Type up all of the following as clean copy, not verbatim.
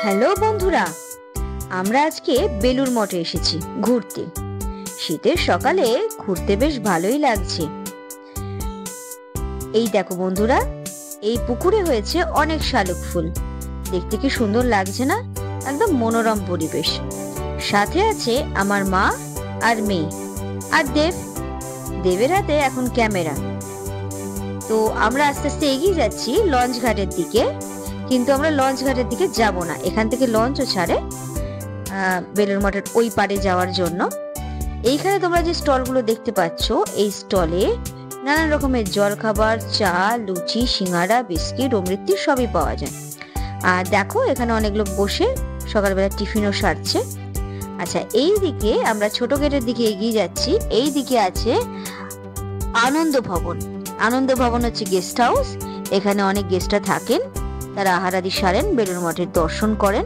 Hello বন্ধুরা, আমরা আজকে বেলুড় মঠে এসেছি ঘুরতে। শীতের সকালে ঘুরতে বেশ ভালোই লাগছে। এই দেখো বন্ধুরা, এই পুকুরে হয়েছে অনেক শালুক ফুল। দেখতে কি সুন্দর লাগছে না? একদম মনোরম পরিবেশ। সাথে আছে আমার মা আর মেয়ে আর দেবের হাতে এখন ক্যামেরা। তো আমরা আস্তে আস্তে এগিয়ে যাচ্ছি লঞ্চ ঘাটের দিকে, কিন্তু আমরা লঞ্চ ঘাটের দিকে যাব না। এখান থেকে লঞ্চও ছাড়ে বেলুড় মঠের ওই পারে যাওয়ার জন্য। এইখানে তোমরা যে স্টলগুলো দেখতে পাচ্ছ, এই স্টলে নানান রকমের জলখাবার, চা, লুচি, সিঙ্গারা, বিস্কিট, অমৃতি সবই পাওয়া যায়। আর দেখো এখানে অনেক লোক বসে সকালবেলা টিফিনও সারছে। আচ্ছা, এই দিকে আমরা ছোট গেটের দিকে এগিয়ে যাচ্ছি। এই দিকে আছে আনন্দ ভবন। আনন্দ ভবন হচ্ছে গেস্ট হাউস। এখানে অনেক গেস্টরা থাকেন, তারা আহারাদি সারেন, বেলুড় মঠের দর্শন করেন,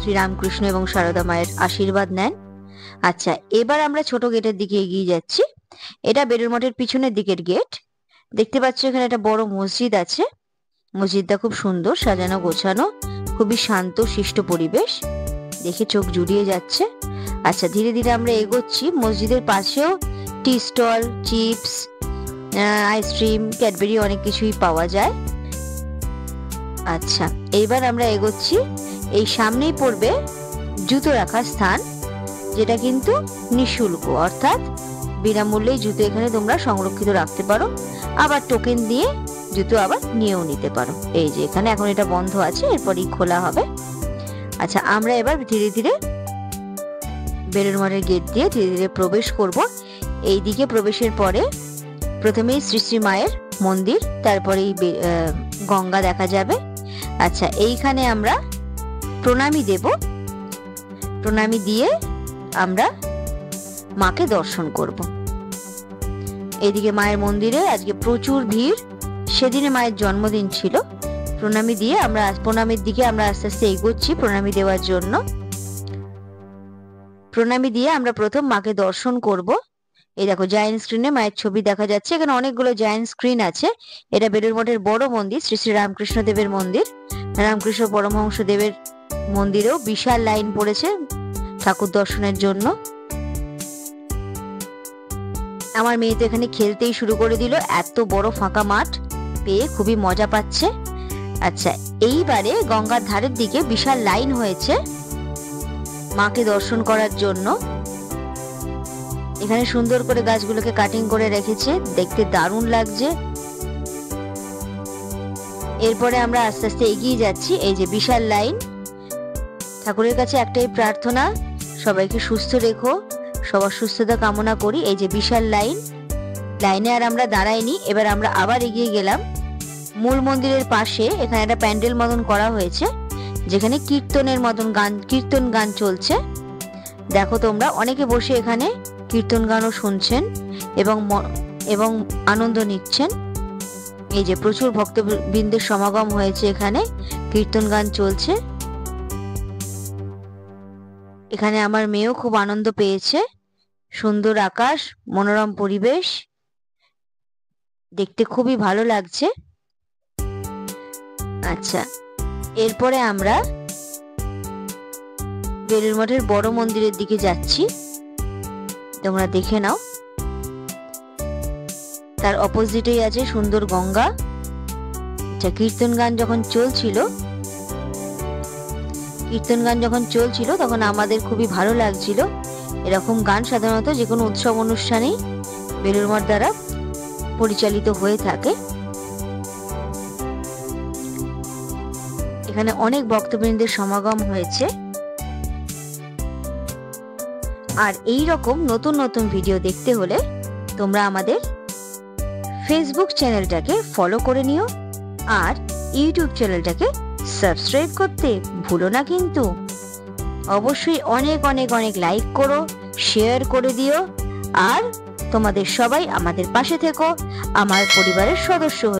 শ্রীরামকৃষ্ণ এবং সারদা মায়ের আশীর্বাদ নেন। আচ্ছা, এবার আমরা ছোট গেটের দিকে এগিয়ে যাচ্ছি। এটা বেলুড় মঠের পিছনের দিকের গেট। দেখতে পাচ্ছ এখানে একটা বড় মসজিদ আছে। মসজিদটা খুব সুন্দর সাজানো গোছানো, খুবই শান্ত শিষ্ট পরিবেশ, দেখে চোখ জুড়িয়ে যাচ্ছে। আচ্ছা, ধীরে ধীরে আমরা এগোচ্ছি। মসজিদের পাশেও টি স্টল, চিপস, আইসক্রিম, ক্যাডবেরি অনেক কিছুই পাওয়া যায়। আচ্ছা, এইবার আমরা এগোচ্ছি। এই সামনেই পড়বে জুতো রাখার স্থান, যেটা কিন্তু নিঃশুল্ক, অর্থাৎ বিনামূল্যে জুতো এখানে তোমরা সংরক্ষিত রাখতে পারো। আবার টোকেন দিয়ে জুতো আবার নিয়েও নিতে পারো। এই যে এখানে এখন এটা বন্ধ আছে, এরপরই খোলা হবে। আচ্ছা, আমরা এবার ধীরে ধীরে বেলুড় মঠের গেট দিয়ে ধীরে ধীরে প্রবেশ করব। এই দিকে প্রবেশের পরে প্রথমেই শ্রী শ্রী মায়ের মন্দির, তারপরেই গঙ্গা দেখা যাবে। আচ্ছা, এইখানে আমরা প্রণামী দেব। প্রণামী দিয়ে আমরা মাকে দর্শন করব। এদিকে মায়ের মন্দিরে আজকে প্রচুর ভিড়, সেদিনে মায়ের জন্মদিন ছিল। প্রণামীর দিকে আমরা আস্তে আস্তে এগোচ্ছি প্রণামী দেওয়ার জন্য। প্রণামী দিয়ে আমরা প্রথম মাকে দর্শন করব। এই দেখো জায়েন্ট স্ক্রিনে মায়ের ছবি দেখা যাচ্ছে। এখানে অনেকগুলো জায়েন্ট স্ক্রিন আছে। এটা বেলুড় মঠের বড় মন্দির, শ্রী শ্রী রামকৃষ্ণ দেবের মন্দির। রামকৃষ্ণ পরমহংস দেবের মন্দিরেও বিশাল লাইন পড়েছে ঠাকুর দর্শনের জন্য। আমার মেয়ে তো এখানে খেলতেই শুরু করে দিল, এত বড় ফাঁকা মাঠ পেয়ে খুবই মজা পাচ্ছে। আচ্ছা, এইবারে গঙ্গার ধারের দিকে বিশাল লাইন হয়েছে মাকে দর্শন করার জন্য। এখানে সুন্দর করে গাছগুলোকে কাটিং করে রেখেছে, দেখতে দারুণ লাগছে। এরপরে আমরা আস্তে আস্তে এগিয়ে যাচ্ছি। এই যে বিশাল লাইন। ঠাকুরের কাছে একটাই প্রার্থনা, সবাইকে সুস্থ রেখো, সবার সুস্থতা কামনা করি। এই যে বিশাল লাইনে আর আমরা দাঁড়াইনি, এবার আমরা আবার এগিয়ে গেলাম। মূল মন্দিরের পাশে এখানে একটা প্যান্ডেল মতন করা হয়েছে, যেখানে কীর্তন গান চলছে। দেখো তোমরা, অনেকে বসে এখানে কীর্তন গানও শুনছেন এবং আনন্দ নিচ্ছেন। এই যে প্রচুর ভক্তবৃন্দের সমাগম হয়েছে, এখানে কীর্তন গান চলছে। এখানে আমার মেয়েও খুব আনন্দ পেয়েছে। সুন্দর আকাশ, মনোরম পরিবেশ, দেখতে খুবই ভালো লাগছে। আচ্ছা, এরপরে আমরা বেলুড় মঠের বড় মন্দিরের দিকে যাচ্ছি, তোমরা দেখে নাও। তার অপোজিটেই আছে সুন্দর গঙ্গা। আচ্ছা, কীর্তন গান যখন চলছিল তখন আমাদের খুবই ভালো লাগছিল। এরকম গান সাধারণত যে কোনো উৎসব অনুষ্ঠানেই বেলুড় মঠ দ্বারা পরিচালিত হয়ে থাকে। এখানে অনেক ভক্তবৃন্দের সমাগম হয়েছে। আর এই রকম নতুন নতুন ভিডিও দেখতে হলে তোমরা আমাদের ফেসবুক চ্যানেলটাকে ফলো করে নিও, আর ইউটিউব চ্যানেলটাকে সাবস্ক্রাইব করতে ভুলো না কিন্তু। অবশ্যই অনেক অনেক অনেক লাইক করো, শেয়ার করে দিও, আর তোমাদের সবাই আমাদের পাশে থেকো, আমার পরিবারের সদস্য।